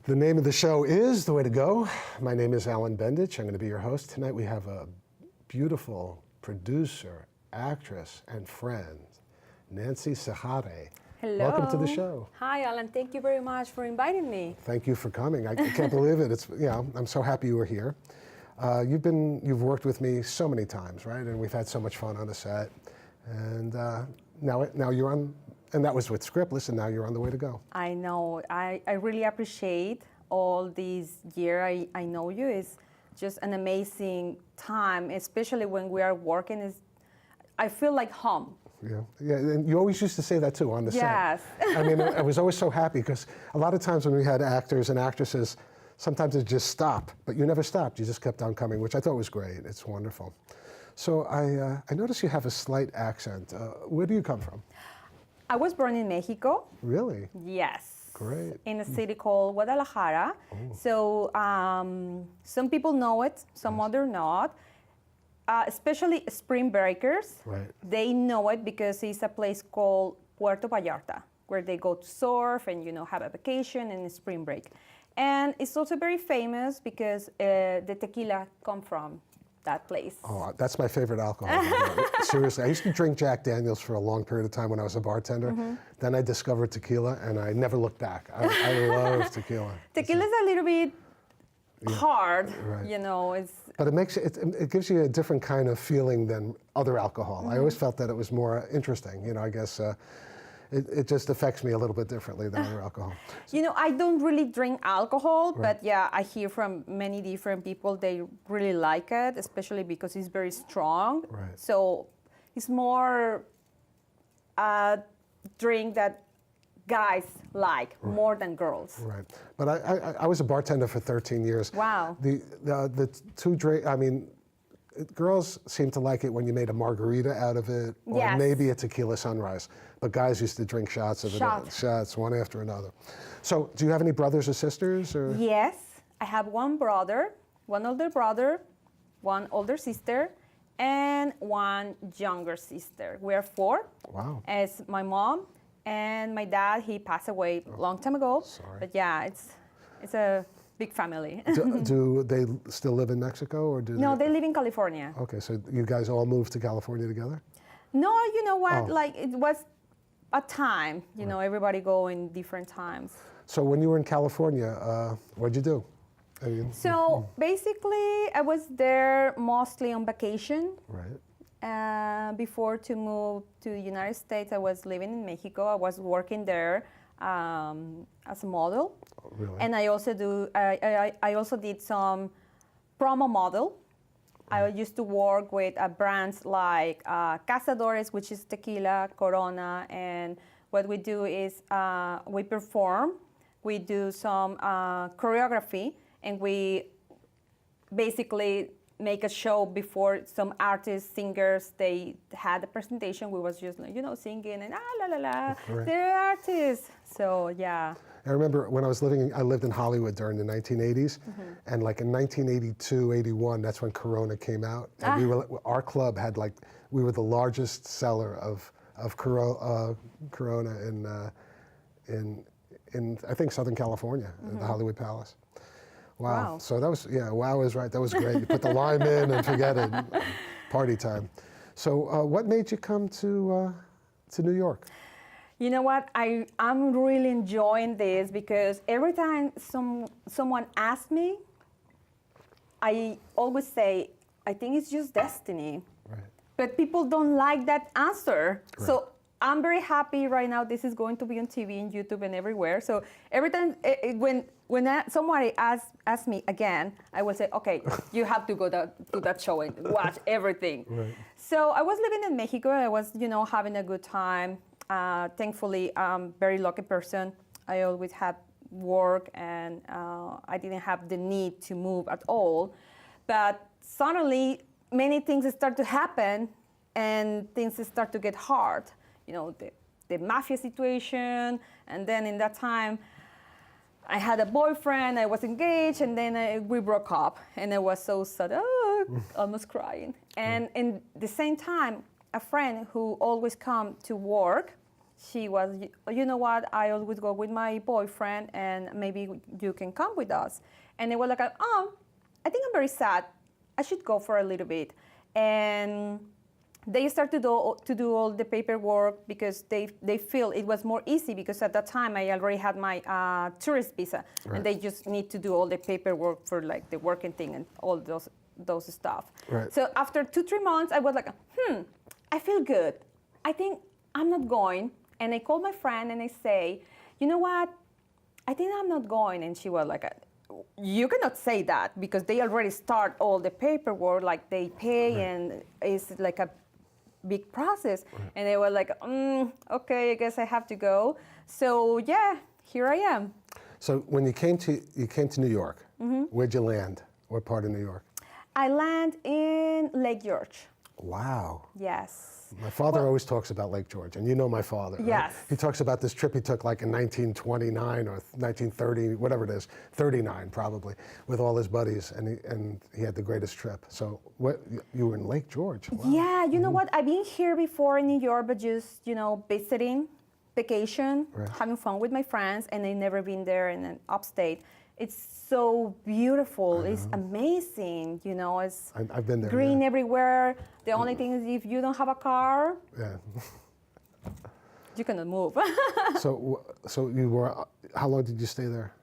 The name of the show is The Way to Go. My name is Alan Bendich. I'm going to be your host. Tonight we have a beautiful producer, actress, and friend, Nancy Cejari. Hello. Welcome to the show. Hi, Alan. Thank you very much for inviting me. Thank you for coming. I can't believe it. I'm so happy you were here. You've worked with me so many times, right? And we've had so much fun on the set. And now you're on. And that was with Scriptless, and now you're on The Way to Go. I know. I really appreciate all these years I know you. It's just an amazing time, especially when we are working. I feel like home. Yeah, and you always used to say that too on the set. Yes. I mean, I was always so happy because a lot of times when we had actors and actresses, sometimes it just stopped, but you never stopped. You just kept on coming, which I thought was great. It's wonderful. So I noticed you have a slight accent. Where do you come from? I was born in Mexico. Really? Yes. Great. In a city called Guadalajara. Oh. So some people know it, some other not. Especially spring breakers. Right. They know it because it's a place called Puerto Vallarta, where they go to surf and have a vacation and a spring break. And it's also very famous because the tequila come from that place. Oh, that's my favorite alcohol. Seriously, I used to drink Jack Daniels for a long period of time when I was a bartender. Mm-hmm. Then I discovered tequila, and I never looked back. I love tequila. Tequila's a little bit hard, right. But it gives you a different kind of feeling than other alcohol. Mm-hmm. I always felt that it was more interesting. I guess it just affects me a little bit differently than other alcohol. I don't really drink alcohol, right. But yeah, I hear from many different people they really like it, especially because it's very strong. Right. So it's more a drink that guys like more than girls. Right. But I was a bartender for 13 years. Wow. The two drink, I mean, girls seem to like it when you made a margarita out of it, or yes. maybe a tequila sunrise. But guys used to drink shots of it, shots one after another. So, do you have any brothers or sisters? Or? Yes, I have one brother, one older brother, one older sister, and one younger sister. We're four. Wow. It's my mom and my dad. He passed away a long time ago. Sorry. But yeah, it's a big family. do they still live in Mexico, or do No, they live in California. Okay, so you guys all moved to California together? No, you know what? Oh. Like it was a time. Everybody go in different times. So when you were in California, what'd you do? So basically, I was there mostly on vacation. Right. Before to move to the United States, I was living in Mexico. I was working there as a model. Oh, really? And I also I also did some promo model. I used to work with brands like Cazadores, which is tequila, Corona, and what we do is we perform, we do some choreography, and we basically make a show before some artists, singers, they had a presentation. We was just singing and la la la. Right. They're artists. So yeah. I remember when I lived in Hollywood during the 1980s, mm-hmm. and like in 1982, 81, that's when Corona came out. And our club had we were the largest seller of Corona in I think Southern California, mm-hmm. the Hollywood Palace. Wow. So that was, wow is right. That was great. You put the lime in and forget it. Party time. So what made you come to New York? You know what? I'm really enjoying this because every time someone asks me, I always say, I think it's just destiny. Right. But people don't like that answer. Right. So I'm very happy right now. This is going to be on TV and YouTube and everywhere. So every time when somebody asks me again, I will say, okay, you have to go to that show and watch everything. Right. So I was living in Mexico. I was, having a good time. Thankfully, I'm a very lucky person. I always had work and I didn't have the need to move at all. But suddenly, many things start to happen and things start to get hard. The mafia situation, and then in that time, I had a boyfriend, I was engaged, and then we broke up, and I was so sad, almost crying. And in the same time, a friend who always come to work, she was, you know what, I always go with my boyfriend and maybe you can come with us. And they were like, oh, I think I'm very sad. I should go for a little bit. And they start to do all the paperwork because they feel it was more easy because at that time I already had my tourist visa. Right. And they just need to do all the paperwork for like the working thing and all those stuff. Right. So after 2-3 months, I was like, I feel good. I think I'm not going. And I called my friend and I say, you know what? I think I'm not going. And she was like, you cannot say that because they already start all the paperwork, like they pay Right. and it's like a big process. Right. And they were like, okay, I guess I have to go. So yeah, here I am. So when you came to New York, where'd you land? What part of New York? I land in Lake George. Wow. Yes. My father always talks about Lake George, and you know my father. Right? Yes. He talks about this trip he took like in 1929 or 1930, whatever it is, 39 probably, with all his buddies, and he had the greatest trip. So you were in Lake George? Wow. Yeah, you know what? I've been here before in New York, but just, visiting, vacation, Right. having fun with my friends, and I've never been there in an upstate. It's so beautiful. It's amazing. It's I've been there. green Yeah. everywhere. The only thing is if you don't have a car, Yeah. you cannot move. So you were. How long did you stay there?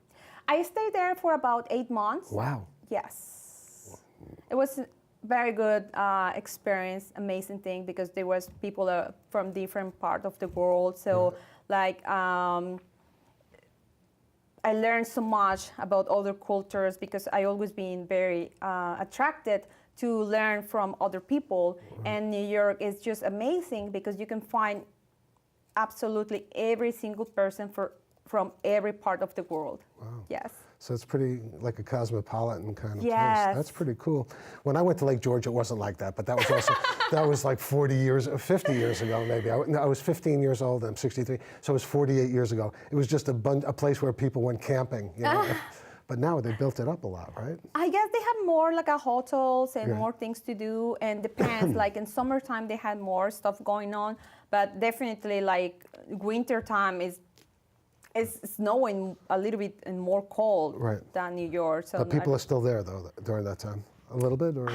I stayed there for about 8 months. Wow. Yes. It was a very good experience, amazing thing, because there was people from different parts of the world. So, I learned so much about other cultures because I always been very attracted to learn from other people. And New York is just amazing because you can find absolutely every single person from every part of the world. Wow. Yes. So it's pretty like a cosmopolitan kind of Yes. place. That's pretty cool. When I went to Lake George, it wasn't like that, but that was also, that was like 50 years ago maybe. I was 15 years old, I'm 63, so it was 48 years ago. It was just a place where people went camping, But now they built it up a lot, right? I guess they have more like hotels and Yeah. more things to do, and depends. Like in summertime, they had more stuff going on, but definitely like winter time is snowing a little bit and more cold Right. than New York. So But people are still there though during that time, a little bit, or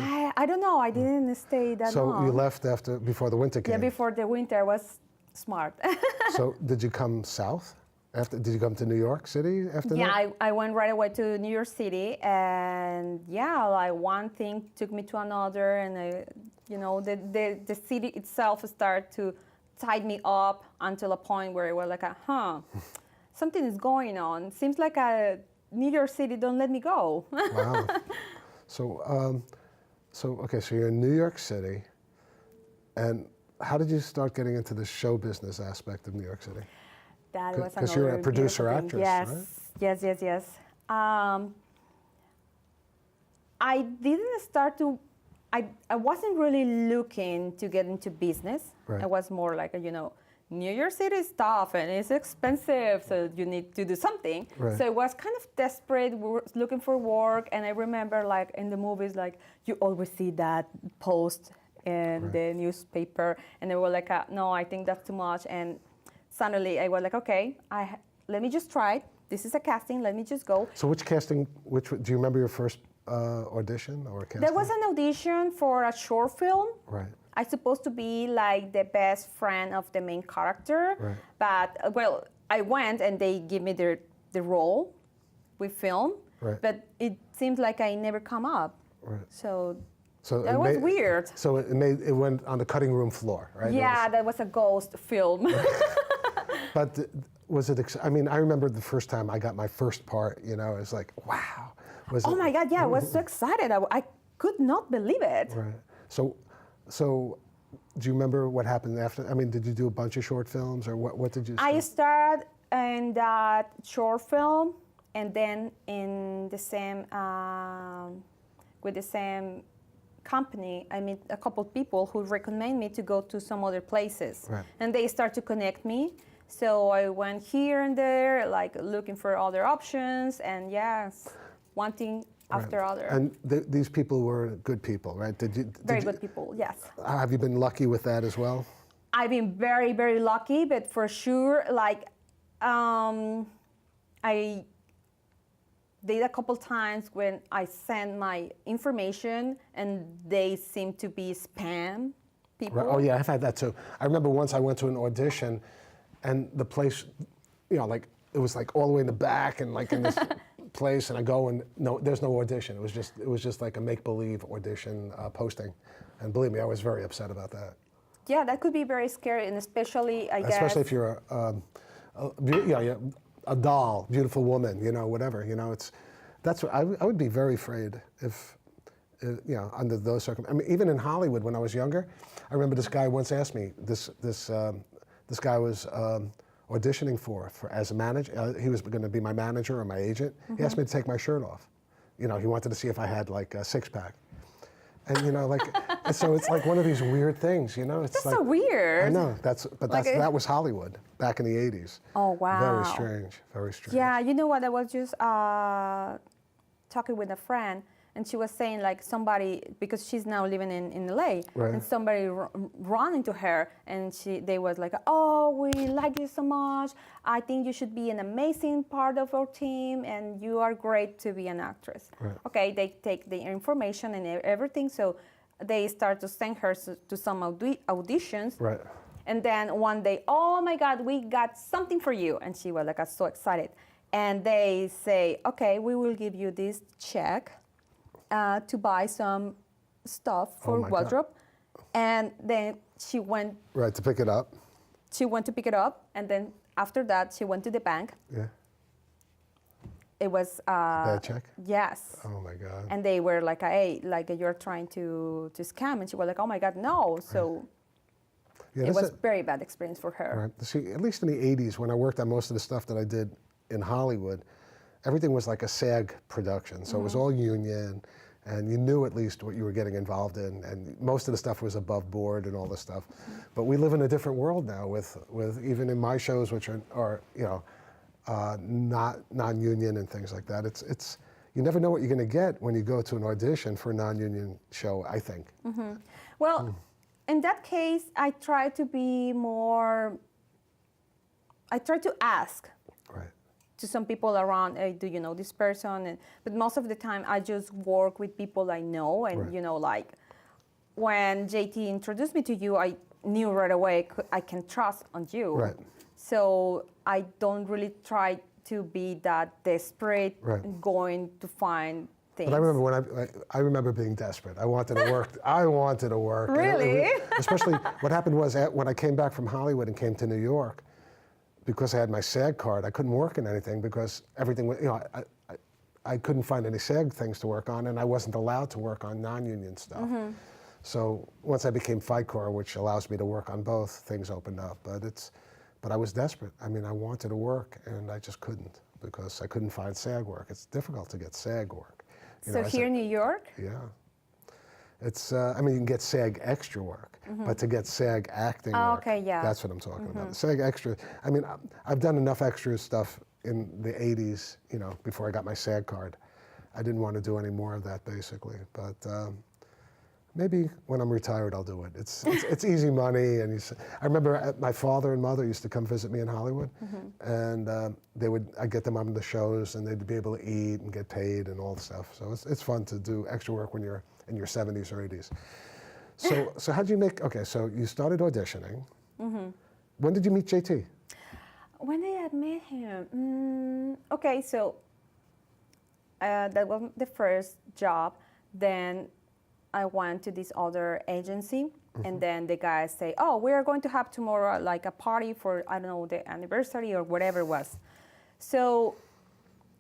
I don't know. I didn't stay that long. so you left before the winter came. Yeah, before the winter was smart. So did you come south? Did you come to New York City after that? Yeah, I went right away to New York City, and like one thing took me to another, and the city itself started to tie me up until a point where it was like, something is going on. Seems like New York City don't let me go. Wow. So you're in New York City, and how did you start getting into the show business aspect of New York City? That was Because you're a another producer beautiful thing. actress, right? Yes. I didn't start to. I wasn't really looking to get into business. Right. I was more like New York City is tough and it's expensive, so you need to do something. Right. So I was kind of desperate, looking for work, and I remember like in the movies, like you always see that post in Right. the newspaper, and they were like, no, I think that's too much. And suddenly I was like, okay, let me just try it. This is a casting, let me just go. So do you remember your first audition or casting? There was an audition for a short film. Right. I supposed to be like the best friend of the main character, Right. but I went and they give me the role. We film, Right. but it seems like I never come up. Right. So So that was weird. So it went on the cutting room floor, right? Yeah, that was a ghost film. But was it? I mean, I remember the first time I got my first part. It was like, wow. Oh my God! Yeah, I was so excited. I could not believe it. Right. So, do you remember what happened after? I mean, did you do a bunch of short films, or what did you? I started in that short film, and then in the same with the same company, I met a couple of people who recommend me to go to some other places, Right. and they start to connect me. So I went here and there, like looking for other options, and yes, one thing after other. And these people were good people, right? Very good people, yes. Have you been lucky with that as well? I've been very, very lucky, but for sure, like, I did a couple times when I sent my information and they seem to be spam people. Right. Oh yeah, I've had that too. I remember once I went to an audition, and the place, like it was like all the way in the back and like in this place, and I go and no, there's no audition. It was just like a make-believe audition posting, and believe me, I was very upset about that. Yeah, that could be very scary, and especially, I guess. Especially if you're a doll, beautiful woman, whatever. That's what I would be very afraid if, under those circumstances. I mean, even in Hollywood when I was younger, I remember this guy once asked me. This guy was auditioning for as a manager. He was going to be my manager or my agent. Mm-hmm. He asked me to take my shirt off. He wanted to see if I had like a six-pack. And so it's like one of these weird things, It's That's like, so weird. I know that was Hollywood back in the '80s. Oh wow. Very strange, very strange. Yeah, you know what? I was just talking with a friend, and she was saying like somebody, because she's now living in LA, right. and somebody ran into her, and they was like, "Oh, we like you so much. I think you should be an amazing part of our team, and you are great to be an actress." Right. Okay, they take the information and everything, so they start to send her to some auditions. Right. And then one day, oh my God, we got something for you, and she was like so excited. And they say, okay, we will give you this check to buy some stuff for wardrobe. God. And then she went. Right, to pick it up. She went to pick it up, and then after that, she went to the bank. Yeah. It was. Bad check? Yes. Oh my God. And they were like, hey, like you're trying to scam. And she was like, oh my God, no. So it was a very bad experience for her. Right. See, at least in the '80s, when I worked on most of the stuff that I did in Hollywood, everything was like a SAG production. So it was all union, and you knew at least what you were getting involved in, and most of the stuff was above board and all this stuff. But we live in a different world now with even in my shows, which are not non-union and things like that. It's you never know what you're going to get when you go to an audition for a non-union show, I think. Mm-hmm. Well, in that case, I try to be more. I try to ask. Right. To some people around, hey, do you know this person? But most of the time, I just work with people I know, and right. Like when JT introduced me to you, I knew right away I can trust on you. Right. So I don't really try to be that desperate, right. going to find things. But I remember I remember being desperate. I wanted to work. I wanted to work. Really? Especially what happened was when I came back from Hollywood and came to New York, because I had my SAG card, I couldn't work in anything because everything was, I couldn't find any SAG things to work on, and I wasn't allowed to work on non-union stuff. Mm-hmm. So once I became FICOR, which allows me to work on both, things opened up. But I was desperate. I mean, I wanted to work, and I just couldn't because I couldn't find SAG work. It's difficult to get SAG work. So here in New York? Yeah. It's, you can get SAG extra work, but to get SAG acting work, okay, yeah. that's what I'm talking about. SAG extra, I've done enough extra stuff in the 80s, before I got my SAG card. I didn't want to do any more of that, basically. But maybe when I'm retired, I'll do it. It's easy money. And I remember my father and mother used to come visit me in Hollywood, and I'd get them on the shows, and they'd be able to eat and get paid and all the stuff. So it's fun to do extra work when you're in your 70s or 80s. So how did you so you started auditioning. Mm-hmm. When did you meet JT? When did I meet him? Okay, so that was the first job. Then I went to this other agency, and then the guys say, oh, we are going to have tomorrow like a party for, I don't know, the anniversary or whatever it was. So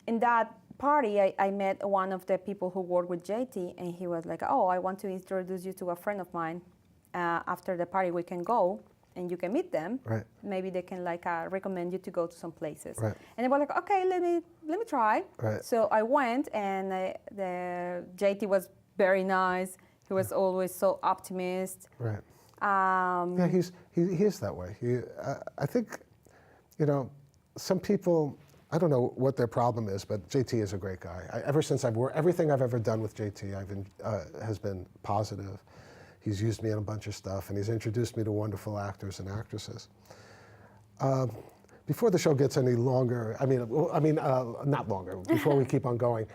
in that party, I met one of the people who worked with JT, and he was like, oh, I want to introduce you to a friend of mine. After the party, we can go, and you can meet them. Right. Maybe they can recommend you to go to some places. Right. And they were like, okay, let me try. Right. So I went, and the JT was very nice. He was always so optimist. Right. Yeah, he is that way. I think, some people, I don't know what their problem is, but JT is a great guy. Ever since I've worked, everything I've ever done with JT has been positive. he's used me in a bunch of stuff, and he's introduced me to wonderful actors and actresses. Before the show gets any longer, not longer, before we keep on going,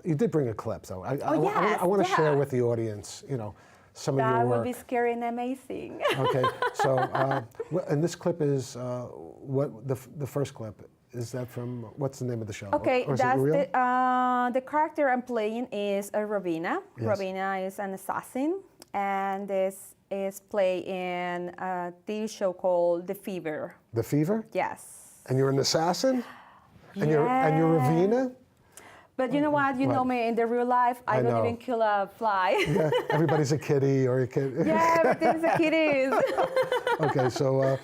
you did bring a clip, though. I want to share with the audience, some of your That work. would be scary and amazing. Okay, so, and this clip is, what the first clip, is that from, what's the name of the show? Okay, Or is that's it real? the character I'm playing is Robina. Yes. Robina is an assassin, and this is played in a TV show called The Fever. The Fever? Yes. And you're an assassin? And Yeah. you're Ravina? But you know what? You know me in the real life. I don't know. even kill a fly. Yeah, everybody's a kitty or a kid. Yeah, everything's a kitties. Okay, so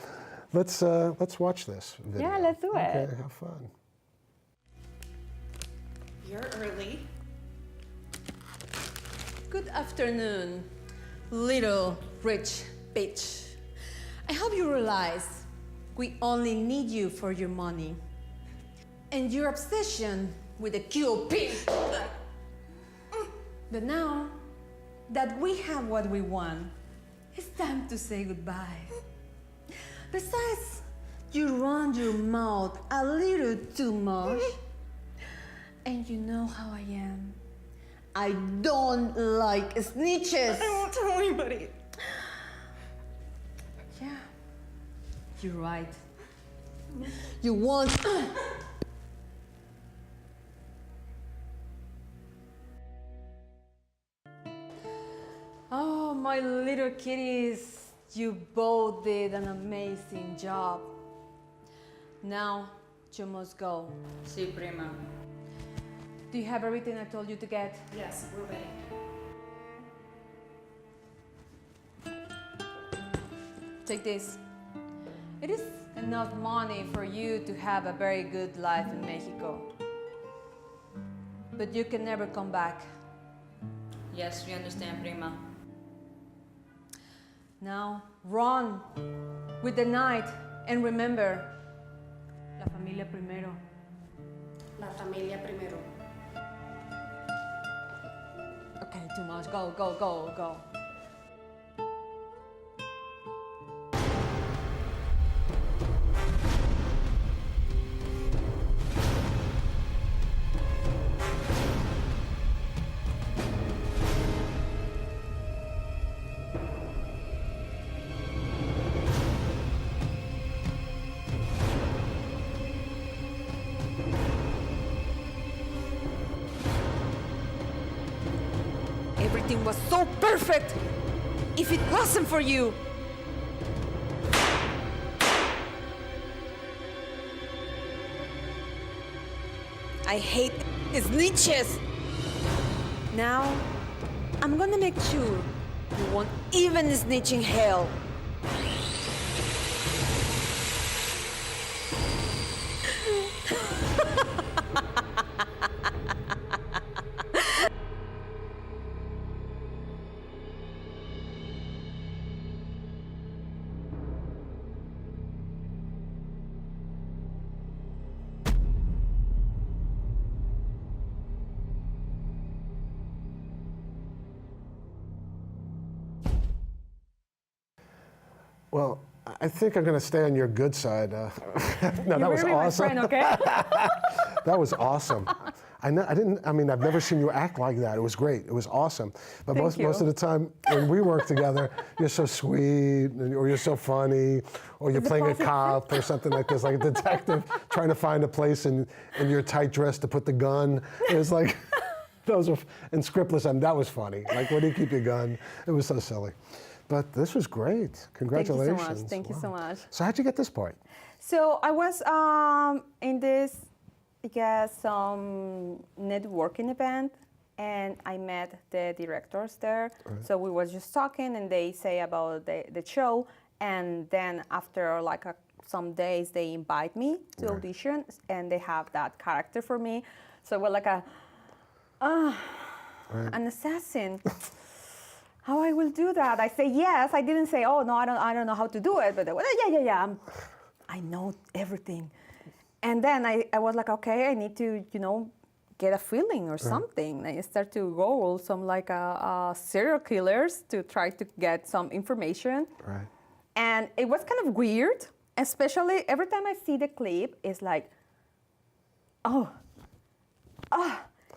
let's watch this video. Yeah, let's do it. Okay, have fun. You're early. Good afternoon, little rich bitch. I hope you realize we only need you for your money and your obsession with the QOP. But now that we have what we want, it's time to say goodbye. Besides, you run your mouth a little too much. And you know how I am. I don't like snitches. I won't tell anybody. Yeah, you're right. You won't. Oh, my little kitties, you both did an amazing job. Now you must go. Sí, prima. Do you have everything I told you to get? Yes, we're ready. Take this. It is enough money for you to have a very good life in Mexico. But you can never come back. Yes, we understand, prima. Now run with the night and remember, la familia primero. La familia primero. Okay, too much. Go, go, go, go. Everything was so perfect. If it wasn't for you. I hate snitches. Now, I'm gonna make sure you won't even snitch in hell. Well, I think I'm going to stay on your good side. No, that was You're really awesome. my friend, okay? That was awesome. I've never seen you act like that. It was great. It was awesome. But Thank most you. of the time when we work together, you're so sweet, or you're so funny, or you're playing a cop or something like this, like a detective trying to find a place in your tight dress to put the gun. It was like, those were, and scriptless, and that was funny. Like, where do you keep your gun? It was so silly. But this was great. Congratulations. Thank you so Wow. much. So how'd you get this part? So I was in this, I guess, networking event, and I met the directors there. Right. So we were just talking, and they say about the show, and then after like some days, they invite me to Right. audition, and they have that character for me. So we're like Right. an assassin. How I will do that? I say yes. I didn't say, oh no, I don't know how to do it. But they were, yeah. I know everything. And then I was like, okay, I need to, get a feeling or something. I start to Google some like serial killers to try to get some information. Right. And it was kind of weird, especially every time I see the clip, it's like,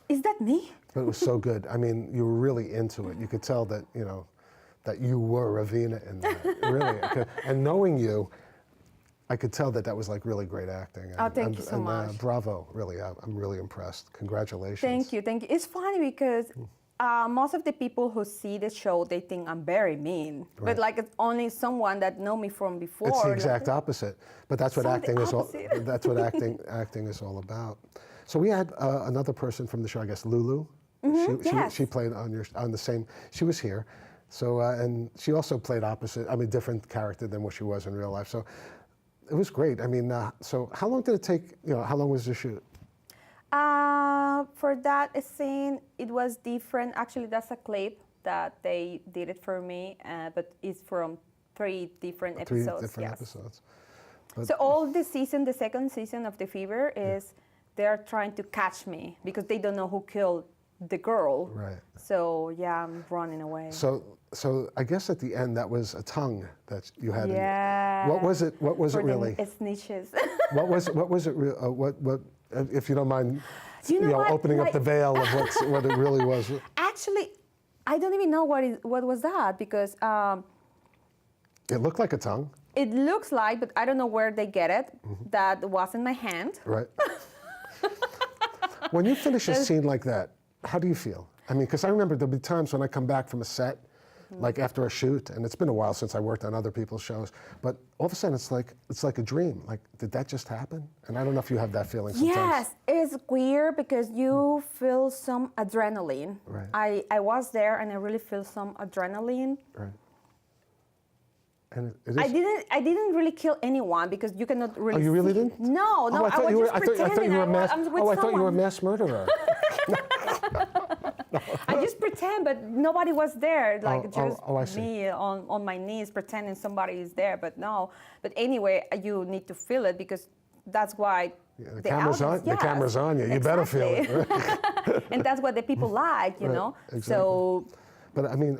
is that me? But it was so good. I mean, you were really into it. You could tell that, you know, that you were Ravina in that, really. And knowing you, I could tell that that was like really great acting. Oh, thank you so much. Bravo, really. I'm really impressed. Congratulations. Thank you, thank you. It's funny because most of the people who see the show, they think I'm very mean. Right. But like it's only someone that know me from before. It's the exact opposite. But that's what Something acting is all. opposite. That's what acting is all about. So we had another person from the show, I guess, Lulu. Yes. She played on the same. She was here, so and she also played opposite. I mean, different character than what she was in real life. So it was great. I mean, so how long did it take? You know, how long was the shoot? For that scene, it was different. Actually, that's a clip that they did it for me, but it's from 3 different episodes. 3 different yes. episodes. So all the season, the second season of The Fever is they're trying to catch me because they don't know who killed the girl. Right. So yeah, I'm running away. So I guess at the end that was a tongue that you had. Yeah. What was it? What was For it really? the snitches. What was it? What? If you don't mind, You know what? opening up the veil of what it really was. Actually, I don't even know what was that because It looked like a tongue. it looks like, but I don't know where they get it. That was in my hand. Right. When you finish a scene like that, how do you feel? I mean, because I remember there'll be times when I come back from a set, like after a shoot, and it's been a while since I worked on other people's shows, but all of a sudden it's like a dream. Like, did that just happen? And I don't know if you have that feeling sometimes. Yes, it's weird because you feel some adrenaline. Right. I was there and I really feel some adrenaline. Right. And it is. I didn't really kill anyone because you cannot really. Oh, you really see. didn't? No, Oh, I thought you were. I thought you were a mass. I thought you were a mass murderer. I just pretend, but nobody was there. Like I see. me on my knees pretending somebody is there, but no. But anyway, you need to feel it because that's why the camera's on. The camera's on you. You better feel it. Right? And that's what the people like, you know. Exactly. So. But I mean,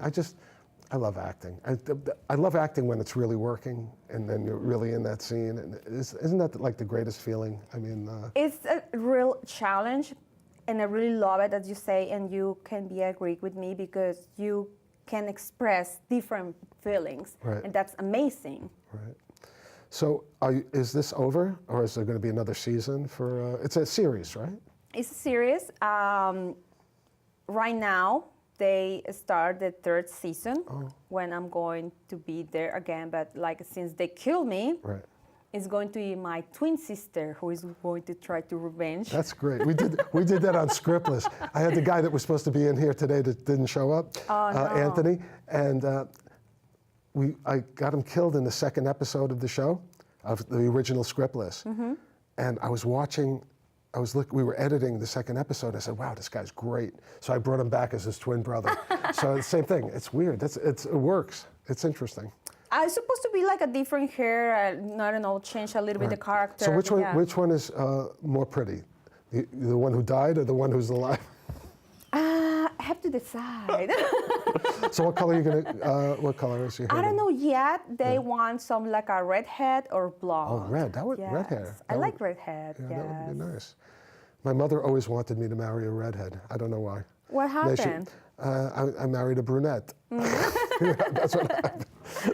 I love acting. I love acting when it's really working, and then you're really in that scene. And isn't that like the greatest feeling? I mean, it's a real challenge, and I really love it, as you say, and you can be agree with me because you can express different feelings, Right. and that's amazing. right. So, is this over, or is there going to be another season for? It's a series, right? It's a series. Right now, they start the 3rd season when I'm going to be there again. But like since they killed me, Right. it's going to be my twin sister who is going to try to revenge. That's great. We did that on Scriptless. I had the guy that was supposed to be in here today that didn't show up, no. Anthony, and I got him killed in the 2nd episode of the show, of the original Scriptless, and I was watching. We were editing the 2nd episode. I said, "Wow, this guy's great." So I brought him back as his twin brother. So the same thing. It's weird. It works. It's interesting. It's supposed to be like a different hair. I don't know, change a little bit the character. So which one? Yeah. Which one is more pretty? The one who died or the one who's alive? I have to decide. So what color are you gonna? What color is your hair? I don't know yet. They want some like a redhead or blonde. Oh, red. That would Yes. red hair. I That like would- redhead. Yeah, yes. that would be nice. My mother always wanted me to marry a redhead. I don't know why. What They happened? I married a brunette. That's what happened.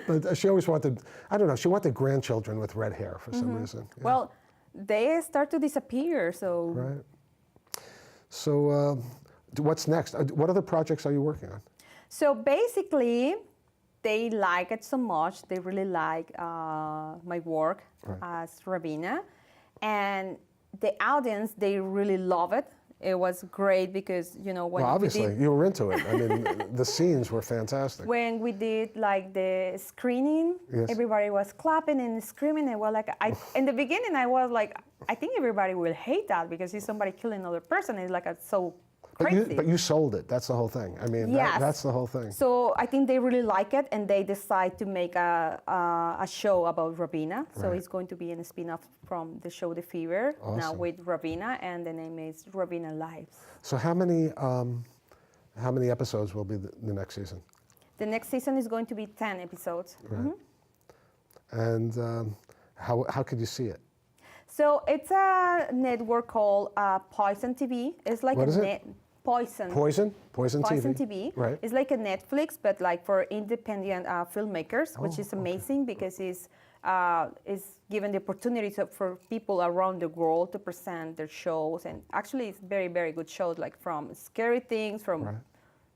But she always wanted. I don't know. She wanted grandchildren with red hair for some reason. Yeah. Well, they start to disappear. So Right. So what's next? What other projects are you working on? So basically, they like it so much. They really like my work as Ravina, and the audience, they really love it. It was great because when Well, obviously you were into it. I mean, the scenes were fantastic. when we did like the screening, Yes. everybody was clapping and screaming. And well, like in the beginning, I was like, I think everybody will hate that because it's somebody killing another person. It's like so crazy. But you sold it. That's the whole thing. I mean, Yes. that's the whole thing. So I think they really like it, and they decide to make a show about Ravina. So Right. it's going to be a spin-off from the show The Fever, now Awesome. with Ravina, and the name is Ravina Lives. So how many episodes will be the next season? The next season is going to be 10 episodes. Right. And how could you see it? So it's a network called Poison TV. It's like What a is it? Poison. Poison Poison TV. TV. Right. It's like a Netflix, but like for independent filmmakers, which is okay. amazing because it's given the opportunity for people around the world to present their shows. And actually, it's very, very good shows, like from scary things, from Right.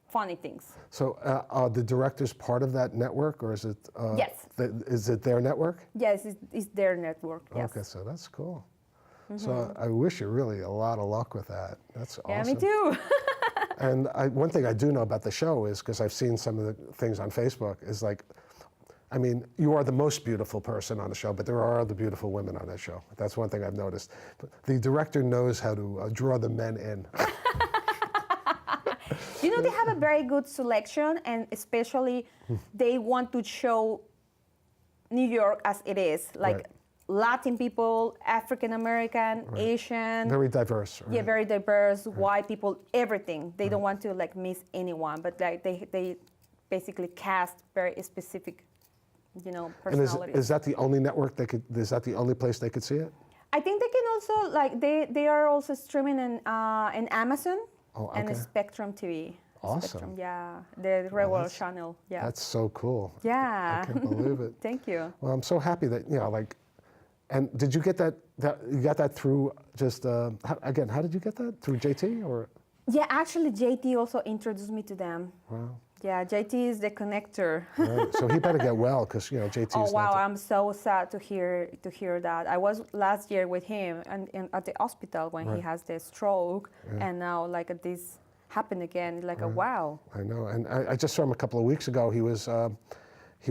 funny things. So are the directors part of that network, or is it? Yes. Is it their network? Yes, it's their network. Yes. Okay, so that's cool. So I wish you really a lot of luck with that. That's awesome. Yeah, me too. And one thing I do know about the show is, because I've seen some of the things on Facebook, is like, I mean, you are the most beautiful person on the show, but there are other beautiful women on that show. That's one thing I've noticed. But the director knows how to draw the men in. You know, they have a very good selection, and especially they want to show New York as it is, like Right. Latin people, African American, Asian. Very diverse. Right? Yeah, very diverse, white people, everything. They don't want to like miss anyone, but like they basically cast very specific, you know, And is personalities. that the only network they could? Is that the only place they could see it? I think they can also like they are also streaming in Amazon Oh, and okay. Spectrum TV. Awesome. Spectrum, yeah, the regular that's- channel. Yeah. That's so cool. Yeah. I can't believe it. Thank you. Well, I'm so happy that, you know, like, and did you get that you got that through just, how did you get that? Through JT or? Yeah, actually, JT also introduced me to them. Wow. Yeah, JT is the connector. Right. So he better get well, because, you know, JT's Oh wow, not I'm so sad to hear that. I was last year with him and at the hospital when he Right. has the stroke, and now like this happened again. Like a wow. I know, and I just saw him a couple of weeks ago. He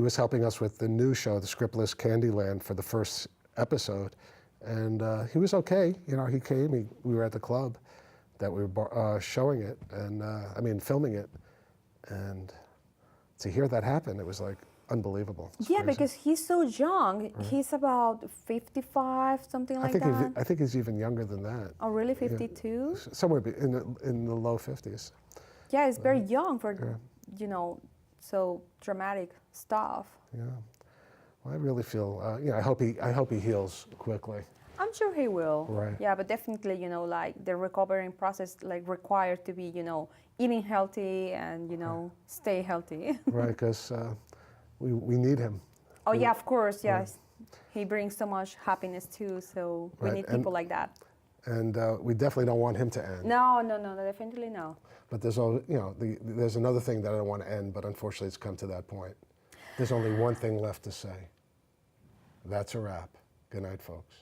was helping us with the new show, the Scriptless Candyland, for the first episode, and he was okay. You know, he came. We were at the club that we were showing it, and filming it, and to hear that happen, it was like unbelievable. It's Yeah, crazy. because he's so young. He's about 55, something like that. I think he's even younger than that. Oh, really? 52? Somewhere in the low 50s. Yeah, it's very young for, you know, so dramatic stuff. Yeah. Well, I really feel. I hope he heals quickly. I'm sure he will. Right. Yeah, but definitely, you know, like the recovering process, like required to be, you know, eating healthy and, you know, stay healthy. Right, because we need him. Oh yeah, of course, yes. He brings so much happiness too, so we Right, need and- people like that. And we definitely don't want him to end. No, definitely no. But there's another thing that I don't want to end, but unfortunately it's come to that point. There's only one thing left to say. That's a wrap. Good night, folks.